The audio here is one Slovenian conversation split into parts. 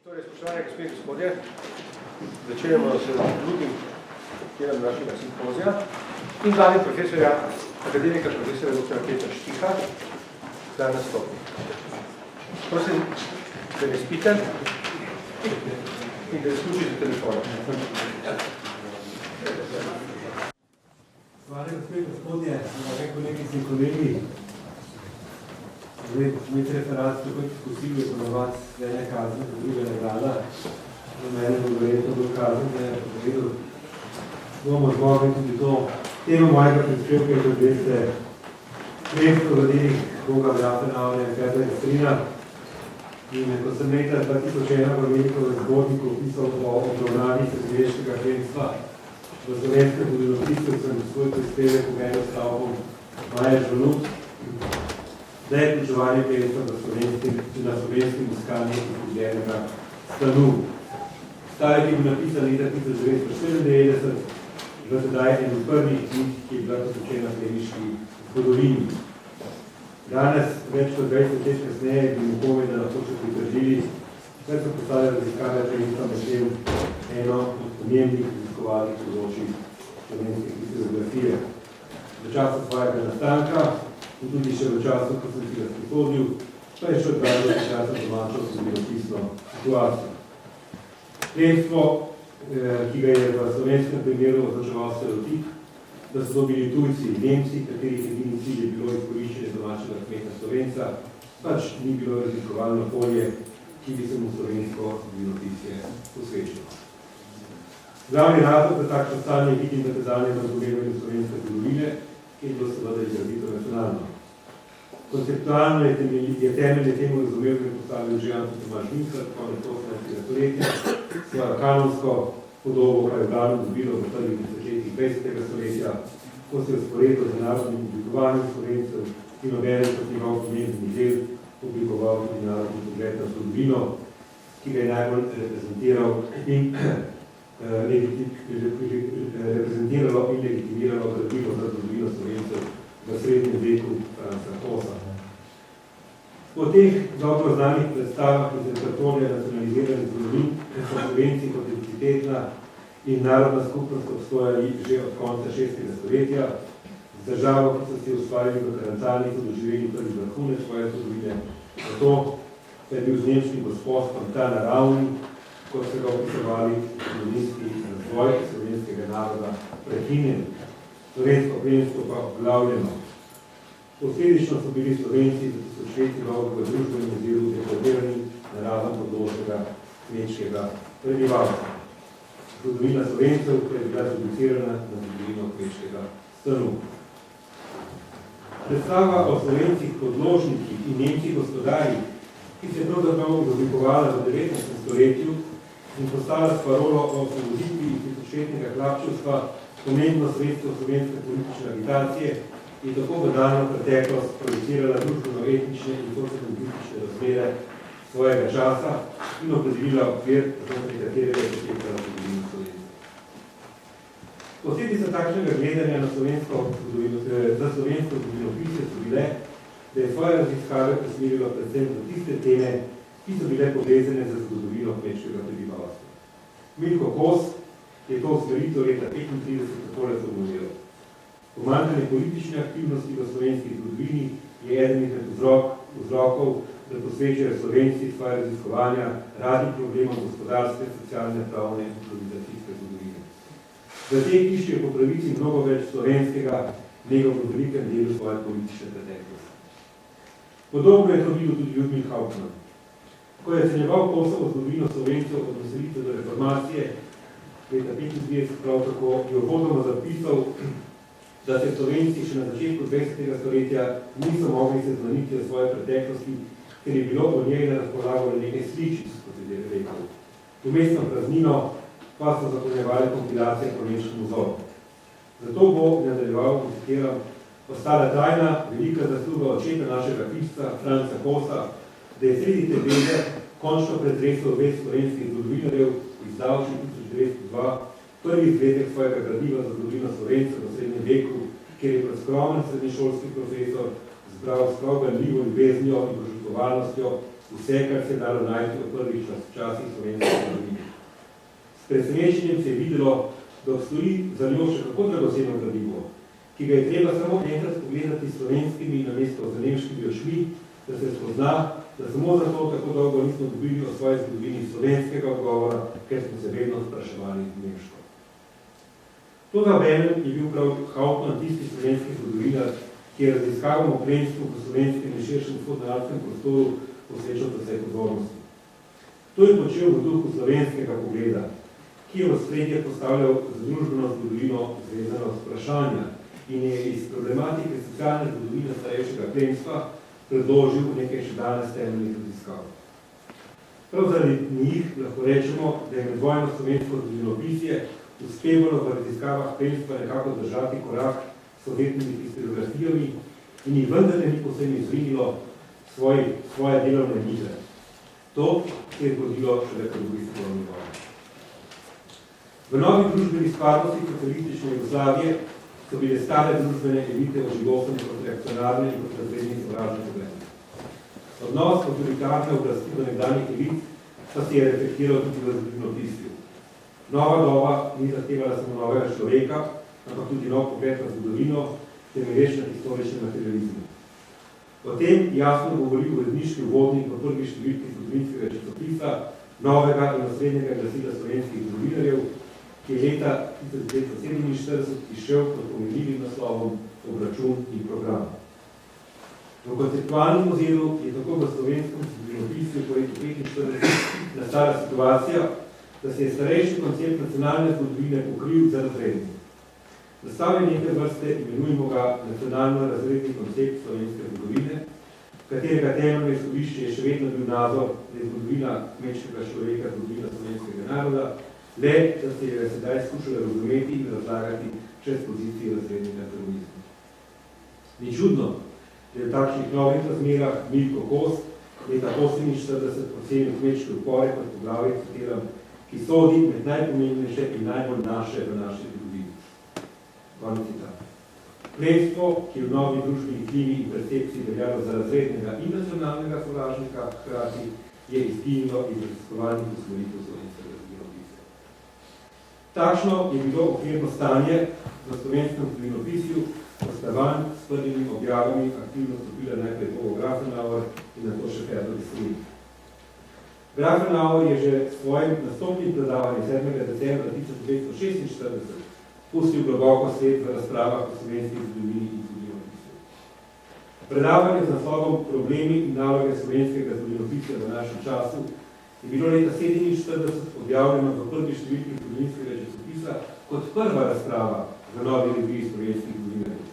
Torej, spoštovane gospe in gospodje, začenjamo s drugim delom našega simpozija in zadnjim profesorja, akademika profesora dr. Petra Štiha, da nastopi. Prosim, da ne spite in da izključite telefonom. Spoštovane gospe in gospodje, drage kolegice in kolegi, med referat tukaj posebej ponovati ene kazne, po druge nagrada. Za mene bo verjetno bolj kazen, da je povedal. Bomo zbogli tudi to. Tema mojega prispevka je, kot veste, sredstvo vladilih Boga Brafenavne in Petra Strina. In ko sem leta 2001 v Velikove zborniku opisal o obravnavi srednješkega plemstva v slovenskem zgodovinopisju, sem svoj prispevek uvedel stavkom Maja Žalut, da je vključevanje plemstva na slovenskem iskanju izgubljenega stanu. Stavek je bil napisan leta 1994, v tedaj en od prvih knjig, ki je bila posvečena plemiški zgodovini. Danes, več kot 20 let kasneje, bi mu povedi, da lahko še pritrdili, kar so postavili raziskave plemstva med tem eno od pomembnih raziskovalnih področij slovenske historiografije. V času svojega nastanka in tudi še v času, ko sem si ga sprihodil, pa je še odpravljeno časa domačo zgodovinopisno situacijo. Plemstvo, ki ga je v slovenskem primeru označeval stereotip, da so to bili tujci in Nemci, katerih edini cilj je bilo izkoriščenje domačega kmeta Slovenca, pač ni bilo raziskovalno polje, ki bi se mu slovensko zgodovinopisje posvečilo. Glavni razlog za takšno stanje vidim v tedanjem razumevanju slovenske zgodovine, ki je bilo seveda izrazito nacionalno. Konceptualno je temelje temu razumevanju postavil že Anton Tomaž Vincelj, konec 18. stoletja, svojo kanonsko podobo, kar je glavno dobilo v prvih desetletjih 20. stoletja, ko se je vzporedil z narodnim oblikovanjem Slovencev in obenem kot njegov pomembni del oblikoval tudi narodni pogled na zgodovino, ki ga je najbolj reprezentiralo in legitimiralo gradivo za zgodovino Slovencev v srednjem veku Franca Kosa. Po teh dobro znanih predstavah iz repertorija nacionaliziranih zgodovin so Slovenci kot identitetna in narodna skupnost obstojali že od konca 6. stoletja, z državo, ki so si ustvarili v Karančani, so doživeli prvi vrhunec svoje zgodovine, zato pa je bil z nemškim gospodstvom ta naravni, kot so ga opisovali zgodovinski razvoj slovenskega naroda prekinjen, slovensko plemstvo pa obglavljeno. Posledično so bili Slovenci za tisočletji dolgo v družbenem oziru deklarirani na raven področnega kmečkega prebivalstva. Zgodovina Slovencev pa je bila zreducirana na zgodovino kmečkega stanu. Predstava o Slovencih podložnikih in Nemcih gospodarjih, ki se je pravzaprav izoblikovala v 19. stoletju in postala s parolo o osvoboditvi tisočletnega hlapčevstva pomembno sredstvo slovenske politične agitacije in tako v daljno preteklost projicirala družbeno-etnične in sociopolitične razmere svojega časa in opredelila okvir, znotraj katerega je potekala zgodovina Slovencev. Posledica takšnega gledanja na za slovensko zgodovinopisje so bile, da je svoje raziskave usmerilo predvsem za tiste teme, ki so bile povezane z zgodovino kmečkega prebivalstva. Milko Kos je to usmeritev leta 1935 takole formuliral. Pomanjkanje politične aktivnosti v slovenski zgodovini je eden izmed vzrokov, da posvečajo Slovenci svoje raziskovanja radi problemov gospodarske, socialne, pravne in civilizacijske zgodovine. V tej iščejo po pravici mnogo več slovenskega, nego v velikem delu svoje politične preteklosti. Podobno je to videl tudi Ludwig Hauptmann. Ko je ocenjeval Kosovo zgodovino Slovencev od naselitve do reformacije, leta 1935 prav tako je uvodoma zapisal, da se Slovenci še na začetku 20. stoletja niso mogli seznaniti o svoje preteklosti, ker je bilo o njej na razpolago nekaj sličic, kot je rekel. Vmesno praznino pa so zapolnjevali kompilacije po nemškem vzoru. Zato bo, nadaljeval, citiram, ostala trajna, velika zasluga očeta našega pisca, Franca Kosa, da je sredi te vede končno pretresel vest slovenskih zgodovinarjev izdal še 1902 prvi izvedek svojega gradiva za zgodovino Slovencev v srednjem veku, kjer je predskromen srednješolski profesor zbral strogo ljubo ljubeznijo in požrtvovalnostjo vse, kar se je dalo najti v prvih časih slovenske zgodovine. S presenečenjem se je videlo, da obstoji za njo še kako dragoceno gradivo, ki ga je treba samo enkrat pogledati s slovenskimi namesto z nemškimi očmi, da se spozna, da samo zato tako dolgo nismo dobili o svoji zgodovini slovenskega odgovora, ker smo se vedno spraševali nemško. Toda Benem je bil prav Hauptmann tisti slovenski zgodovinar, ki je raziskavom o plemstvu po slovenskem in širšem vzhodnoalpskem prostoru posvečal vse pozornosti. To je počel v duhu slovenskega pogleda, ki je v spredje postavljal z družbeno zgodovino zvezano vprašanja in je iz problematike socialne zgodovine starejšega plemstva predložil nekaj še danes temeljnih raziskav. Prav zaradi njih lahko rečemo, da je medvojno slovensko zgodovinopisje uspevalo v raziskavah plemstva nekako držati korak s sovjetnimi historiografijami in jih vendar ni posebno izvinilo svoje delovne niže. To se je zgodilo šele po drugi svetovni vojni. V novi družbeni skladnosti socialistične Jugoslavije so bile stare družbene elite ožigosane kot reakcionarne in kot razredni sovražne poglede. Odnos avtoritarne oblasti do nekdanjih elit pa se je reflektiral tudi v zgodovinopisju. Nova doba ni zahtevala samo novega človeka, ampak tudi nov pogled na zgodovino, temelječ na historičnem materializmu. O tem jasno govori uredniški uvodnik v prvi številki zgodovinskega časopisa, novega in osrednjega glasila slovenskih zgodovinarjev, ki je leta 1947 izšel pod pomenljivim naslovom Obračun in program. V konceptualnem oziru je tako v slovenskem zgodovinopisju po letu 1945 nastala situacija, da se je starejši koncept nacionalne zgodovine pokril za razredni. Nastal je nekaj vrste, imenujemo ga nacionalno razredni koncept slovenske zgodovine, katerega temeljno izhodišče je še vedno bil nazor, da je zgodovina kmečkega človeka, zgodovina slovenskega naroda, le, da se je sedaj skušala razumeti in razlagati čez pozicije razrednega feminizma. Ni čudno, da je v takšnih novih razmerah Milko Kos leta 1948 ocenil kmečke upore kot poglavje, citiram, ki sodi med najpomembnejše in najbolj naše v naši zgodovini. Konec citata. Plemstvo, ki je v novi družbeni klimi in percepciji veljalo za razrednega in nacionalnega sovražnika, hkrati je izginilo iz raziskovanih usmeritev slovenskega zgodovinopisja. Takšno je bilo okvirno stanje v slovenskem zgodovinopisju, postavanj s prvimi objavami aktivno stopila najprej Bogo Grafenauer in nato še Ferdinand Strunz. Grafenauer je že s svojim nastopnim predavanjem 7. decembra 1946 pustil globoko svet v razpravah o slovenski zgodovini in zgodovinopisju. Predavanje z naslovom Problemi in naloge slovenskega zgodovinopisja v našem času je bilo leta 1947 objavljeno v prvi številki zgodovinskega časopisa kot prva razprava v novi reviji slovenskih zgodovinarjev.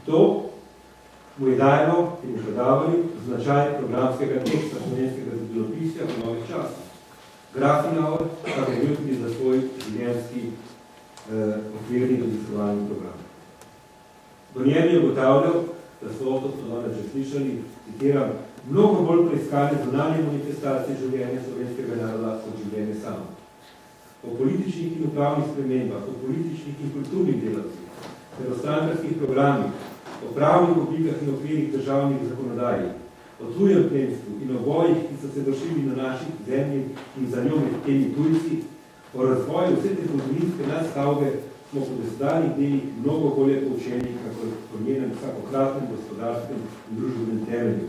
To mu je dajeno in predavanju značaj programskega teksta slovenskega zgodovinopisja v novih časih. Grafenauer pa je bil tudi za svoj življenjski okvirni raziskovalni program. V njem je ugotavljal, da so to danes že slišali, citiram, mnogo bolj preiskane zunanje manifestacije življenja slovenskega naroda kot življenje samo. O političnih in upravnih spremembah, o političnih in kulturnih delavcih, ter o strankarskih programih, o pravnih oblikah in okvirih državnih zakonodaji, o tujem plemstvu in o bojih, ki so se vršili na naših zemlji in za njo med temi tujci, o razvoju vse te zgodovinske nastavbe smo po dosedanjih delih mnogo bolje poučeni, kako po njenem vsakokratnem gospodarskem in družbenem temelju.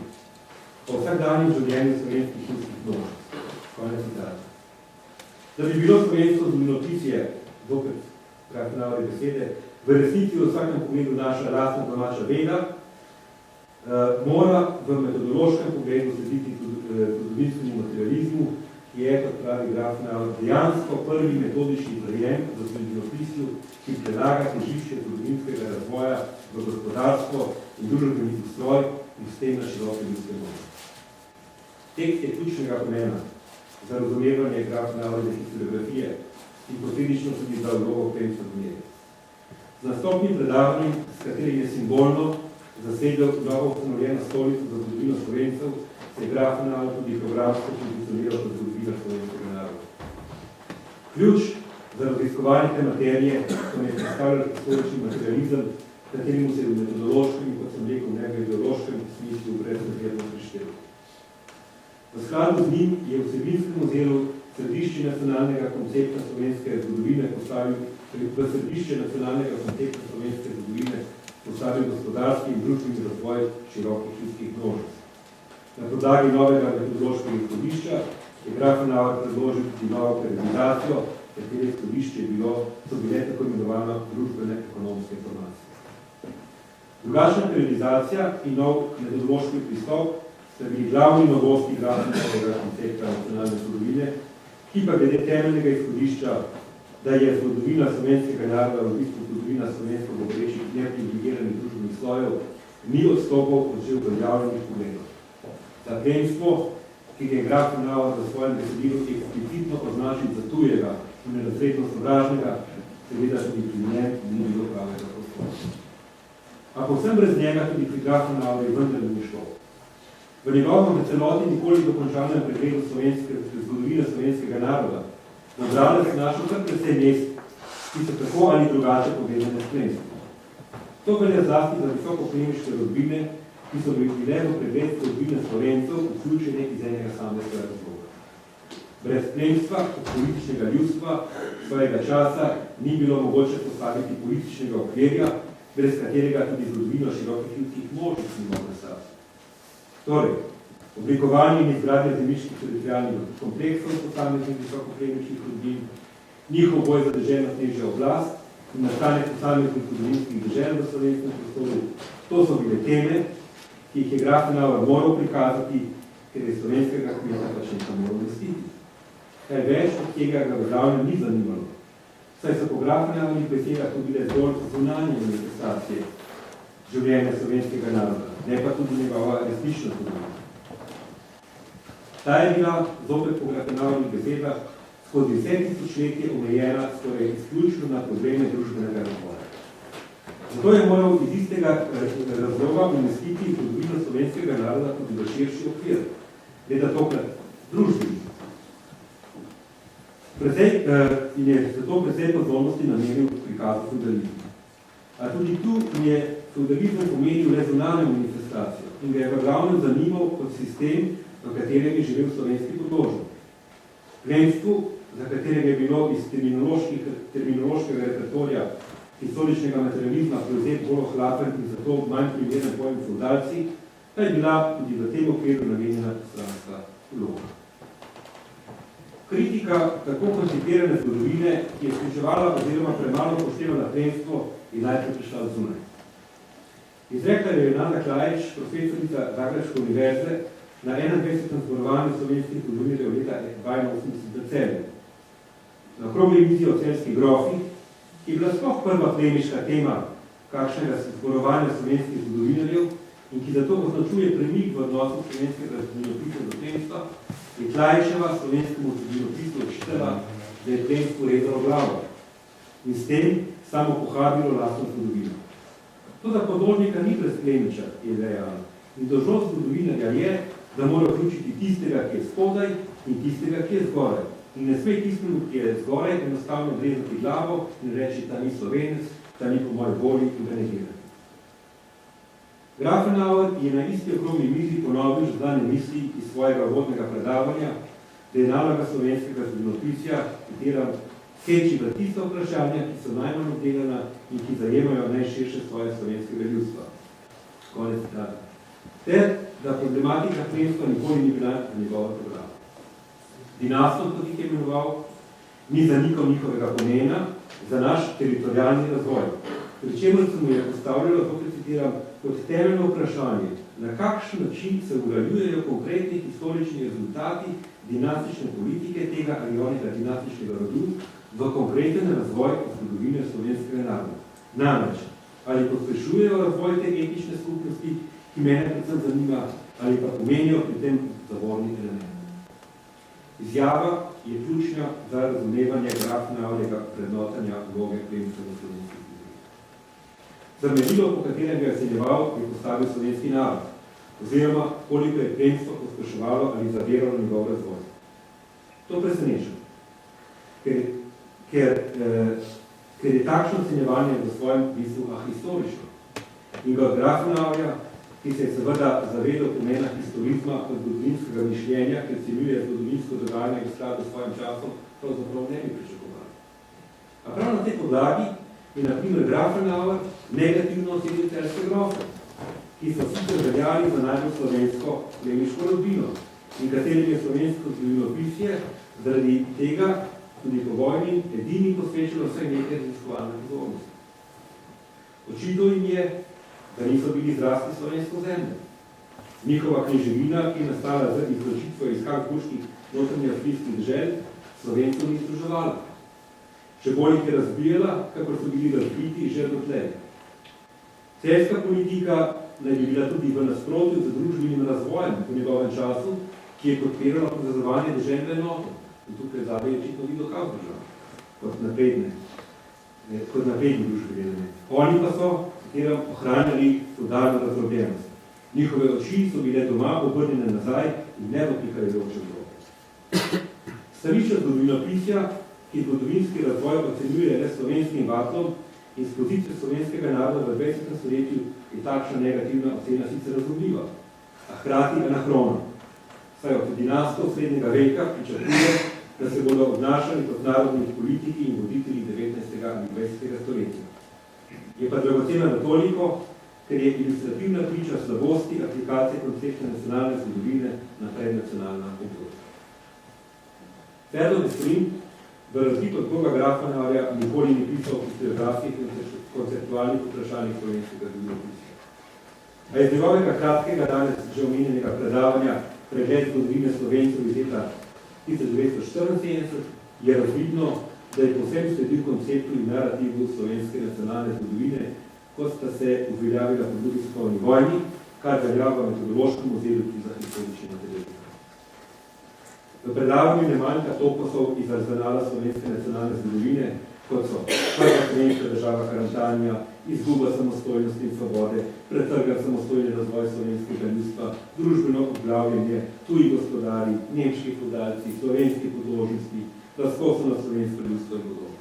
O vsakdanjem življenju slovenskih ljudskih množic. Konec citata. Da bi bilo slovensko zgodovinopisje, zopet Grafenauerjeve besede, v resnici v vsakem pogledu naša lastna domača veda, mora v metodološkem pogledu slediti zgodovinskemu materializmu, ki je, kot pravi Grafenauer, dejansko prvi metodični prijem v zgodovinopisju, ki predlaga težišče zgodovinskega razvoja v gospodarstvo in družbeni ustroj in s tem na široke ljudske možnosti. Tekst je ključnega pomena za razumevanje Grafenauerjeve historiografije in posledično tudi za vlogo plemstva v njej. Z nastopnim predavanjem, s katerim je simbolno zasedel novo ustanovljeno stolico za zgodovino Slovencev, se je Grafenauer tudi programsko pozicioniral kot zgodovinar slovenskega naroda. Ključ za raziskovanje te materije so ne predstavljali historični materializem, kateremu se je v metodološkem in, kot sem rekel, v ideološkem smislu brezpredmetno prištevil. V skladu z njim je v vsebinskem ozelu središče nacionalnega koncepta slovenske zgodovine postavil gospodarski in družbeni razvoj širokih ljudskih množic. Na podlagi novega metodološkega izhodišča je Grafenauer predložil tudi novo periodizacijo, katere izhodišče so bile tako imenovane družbene ekonomske informacije. Drugačna periodizacija in nov metodološki pristop sta bili glavni novosti Grafenauerjevega koncepta nacionalne zgodovine, ki pa glede temeljnega izhodišča, da je zgodovina slovenskega naroda v bistvu zgodovina slovensko govorečih neprivilegiranih družbenih slojev, ni odstopal od že uveljavljenih pogledov. Za plemstvo, ki je Grafenauer v svojem besedilu eksplicitno označil za tujega in nerazredno sovražnega, seveda tudi pri njem ni bilo pravega prostora. A povsem brez njega tudi pri Grafenauerju vendar ni šlo. V njegovem celoti nikoli dokončanem pregledu zgodovine slovenskega naroda na bralec našel kar precej mest, ki so tako ali drugače povezane s plemstvom. To velja zlasti za visokoplemiške rodbine, ki so bile v pregled zgodovine Slovencev vključene iz enega samega razloga. Brez plemstva kot političnega ljudstva svojega časa ni bilo mogoče postaviti političnega okvirja, brez katerega tudi zgodovino širokih ljudskih množic ni mogla stati. Torej, oblikovanje in izgradnja zemljiških teritorialnih kompleksov posameznih visokoplemiških rodbin, njihov boj za deželno težjo oblast in nastanek posameznih zgodovinskih dežel v slovenskem prostoru, to so bile teme, ki jih je Grafenauer moral prikazati, ker je slovenskega kmeta pač nekaj moral umestiti. Kaj več od tega ga v glavnem ni zanimalo, saj so po Grafenauerjevih besedah to bile zgolj zunanje manifestacije življenja slovenskega naroda, ne pa tudi njegova resnična zgodovina. Ta je bila, zopet po Grafenauerjevih besedah, skozi vse tisočletje omejena skoraj izključno na probleme družbenega razvoja. Zato je moral iz istega razloga umestiti zgodovino slovenskega naroda tudi v širši okvir, leta tokrat družbeni. In je zato precej pozornosti namenil prikazu feudalizma. A tudi tu je feudalizem pomenil le zunanjo manifestacijo in ga je v glavnem zanimal kot sistem, v katerem je živel slovenski podložnik. Plemstvu, za katerega je bilo iz terminološkega repertorija historičnega materializma prevzet bolj ohlapen in zato manj primeren pojem feudalci, pa je bila tudi v tem okviru namenjena stranska vloga. Kritika tako koncipirane zgodovine, ki je sključevala oziroma premalo upoštevala plemstvo, je najprej prišla od zunaj. Izrekla je Renata Klajič, profesorica Zagrebške univerze, na 21. zborovanju slovenskih zgodovinarjev leta 82 v Celju. Na okrogli mizi o celjskih grofih, ki je bila sploh prva plemiška tema kakšnega zborovanja slovenskih zgodovinarjev in ki zato označuje premik v odnosu slovenskega zgodovinopisja do plemstva, je Klajičeva slovenskemu zgodovinopisu očitala, da je plemstvo rezalo glavo in s tem samo pohabilo lastno zgodovino. Toda podložnika ni brez plemiča, je dejala, in dolžnost zgodovinarja je, da mora vključiti tistega, ki je spodaj in tistega, ki je zgoraj. In ne sme tistemu, ki je zgoraj, enostavno odrezati glavo in reči, ta ni Slovenec, ta ni po moji volji in ga negirati. Grafenauer je na isti okrogli mizi ponovil že znane misli iz svojega uvodnega predavanja, da je naloga slovenskega zgodovinopisja, citiram, seči v tista vprašanja, ki so najmanj obdelana in ki zajemajo najširše svoje slovenskega ljudstva. Konec citata. Ter, da problematika plemstva nikoli ni bila na njegova programa. Dinastom, kot jih je imenoval, ni zanikal njihovega pomena za naš teritorijalni razvoj. Pri čemer se mu je postavljalo, to citiram, kot temeljno vprašanje, na kakšen način se ugrajuje konkretni historični rezultati dinastične politike tega ali onega dinastičnega rodu v konkreten razvoj zgodovine slovenskega naroda. Namreč, ali pospešujejo razvoj te etnične skupnosti, ki mene predvsem zanima, ali pa pomenijo pri tem zavorni element. Izjava je ključna za razumevanje Grafenauerjevega vrednotenja vloge plemstva v slovenski zgodovini. Za merilo, po katerem ga je ocenjeval, je postavil slovenski narod, oziroma koliko je plemstvo pospeševalo ali zaviralo njegov razvoj. To preseneča, ker je takšno ocenjevanje v svojem bistvu ahistorično in ga od Grafenauerja ki se je seveda zavedal pomena historizma kot zgodovinskega mišljenja, ki ocenjuje zgodovinsko dogajanje v skladu s svojim časom, pravzaprav ne bi pričakovali. A prav na tej podlagi je na primer Grafenauer negativno ocenil celjske grofe, ki so sicer veljali za najbolj slovensko plemiško rodbino in katerim je slovensko zgodovinopisje zaradi tega tudi po vojni edini posvečilo vse nekaj raziskovalne pozornosti. Očitno jim je, da niso bili zrasti slovensko zemljo. Njihova književina, ki je nastala z izločitvo iz habsburških notranjeavstrijskih dežel, Slovencev ni združevala. Še bolj jih je razbijala, kakor so bili razbiti že dotlej. Celjska politika naj bi bila tudi v nasprotju z družbenim razvojem po njegovem času, ki je podpirala povezovanje deželne enote. In tukaj zadaj je očitno videl Habsburža kot napredni družbeni element. Oni pa so ohranjali feudalno razdrobljenost. Njihove oči so bile doma obrnjene nazaj in ne v prihajajoče Evrope. Stališče zgodovinopisja, ki zgodovinski razvoj ocenjuje le slovenskim vatlom in s pozicije slovenskega naroda v 20. stoletju, je takšna negativna ocena sicer razumljiva, a hkrati anahrona. Saj od dinastov srednjega veka pričakuje, da se bodo obnašali kot narodni politiki in voditelji 19. in 20. stoletja. Je pa dragocena na toliko, ker je ilustrativna priča slabosti aplikacije koncepta nacionalne zgodovine na prednacionalna obdobja. Theodor Destrin, v razliku od Boga Grafenauerja, nikoli ni pisal o historiografskih in konceptualnih vprašanjih slovenskega zgodovinopisja. A iz njegovega kratkega danes že omenjenega predavanja Pregled zgodovine Slovencev iz leta 1974 je razvidno, da je povsem sledil konceptu in narativu slovenske nacionalne zgodovine, kot sta se uveljavila po drugi svetovni vojni, kar velja v metodološkem ozirju za historične materiale. V predavanju ne manjka toposov iz arzenala slovenske nacionalne zgodovine, kot so prva slovenska država Karantanija, izguba samostojnosti in svobode, pretrgan samostojni razvoj slovenskega ljudstva, družbeno obglavljenje, tuji gospodari, nemški feudalci, slovenski podložnosti, razkosano slovensko ljudstvo in podobno.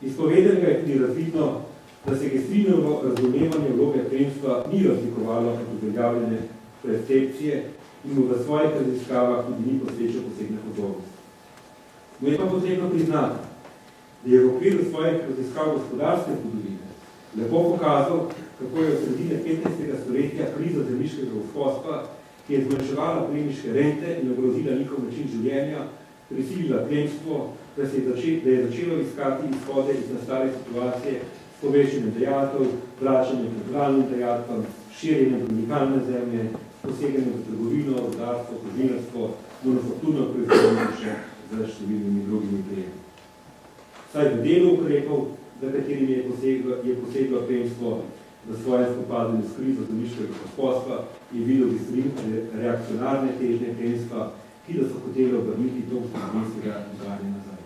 Iz povedanega je tudi razvidno, da se Gestrinovo razumevanje vloge plemstva ni razlikovalo od uveljavljene percepcije in mu v svojih raziskavah tudi ni posvečal posebne pozornosti. Mu je pa potrebno priznati, da je v okviru svojih raziskav gospodarske zgodovine lepo pokazal, kako je v sredine 15. stoletja kriza zemljiškega gospodstva, ki je zmanjševala plemiške rente in ogrozila njihov način življenja, prisilila plemstvo, da je začelo iskati izhode iz nastale situacije s povečanjem dajatev, vračanjem k naturalnim dajatvam, širjenjem kronikalne zemlje, poseganjem v trgovino, rudarstvo, kožinarstvo, manufakturno proizvodnjo še z številnimi drugimi prijemi. Saj v delu ukrepov, za katerim je poseglo plemstvo v svojem spopadanju s krizo zemljiškega gospodstva, je videl reakcionarne težnje plemstva, ki da so hoteli obrniti tok zgodovinskega dogajanja nazaj.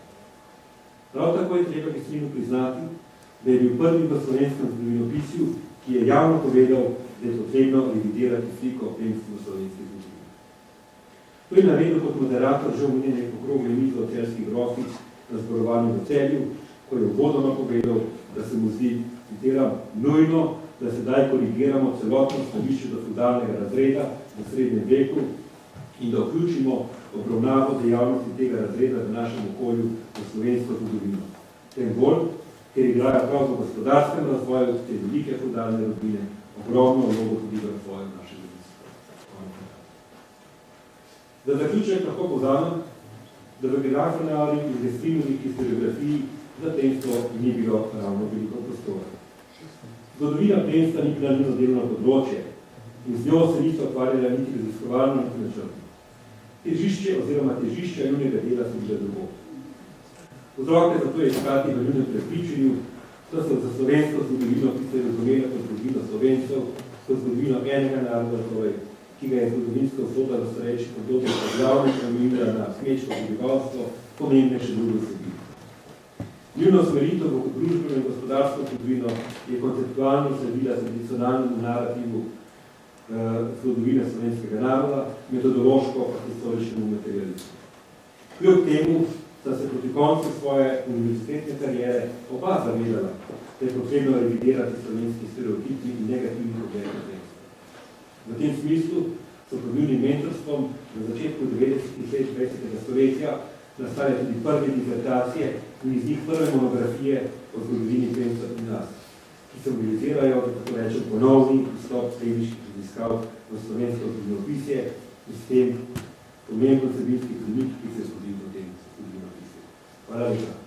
Prav tako je treba Gestrinu priznati, da je bil prvi v slovenskem zgodovinopisju, ki je javno povedal, da je potrebno revidirati sliko o plemstvu v slovenski zgodovini. To je naredil kot moderator že omenjene okrogle mize o celjskih grofih na zborovanju v Celju, ko je uvodoma povedal, da se mu zdi, citiram, nujno, da sedaj korigiramo celotno stališče do feudalnega razreda v srednjem veku in da vključimo obravnavo dejavnosti tega razreda v našem okolju v slovensko zgodovino. Tem bolj, ker igrajo prav v gospodarskem razvoju te velike feudalne rodbine ogromno vlogo tudi v razvoju našega ljudstva. Za zaključek lahko povzamem, da v Grafenauerju in Gestrinovi historiografiji za plemstvo ni bilo ravno veliko prostora. Zgodovina plemstva ni bila njeno delovno področje in z njo se niso ukvarjala niti raziskovalno niti načrtno. Težišče oziroma težišča njunega dela so bile drugo. Vzroke za to je iskati v njunem prepričanju, da so za slovensko zgodovino, ki se je razumela kot zgodovino Slovencev, kot zgodovino enega naroda, torej, ki ga je zgodovinska usoda v starejših obdobjih poglavnih namenila na kmečko prebivalstvo, pomembne še druge vsebine. Njuno usmeritev v družbeno in gospodarsko zgodovino je konceptualno sledila tradicionalnemu narativu zgodovine slovenskega naroda, metodološko pa historičnemu materializmu. Kljub temu sta se proti koncu svoje univerzitetne karijere oba zavedala, da je potrebno revidirati slovenski stereotipi in negativnih objektov. V tem smislu so pod njunim mentorstvom na začetku 90. let 20. stoletja nastale tudi prve disertacije in iz njih prve monografije o zgodovini plemstva in nas, ki se mobilizirajo, da tako rečem, ponovni vstop temiških raziskav v slovensko zgodovinopisje in s tem pomembno vsebinski premik, ki se zgodil v tem zgodovinopisju. Hvala lepa.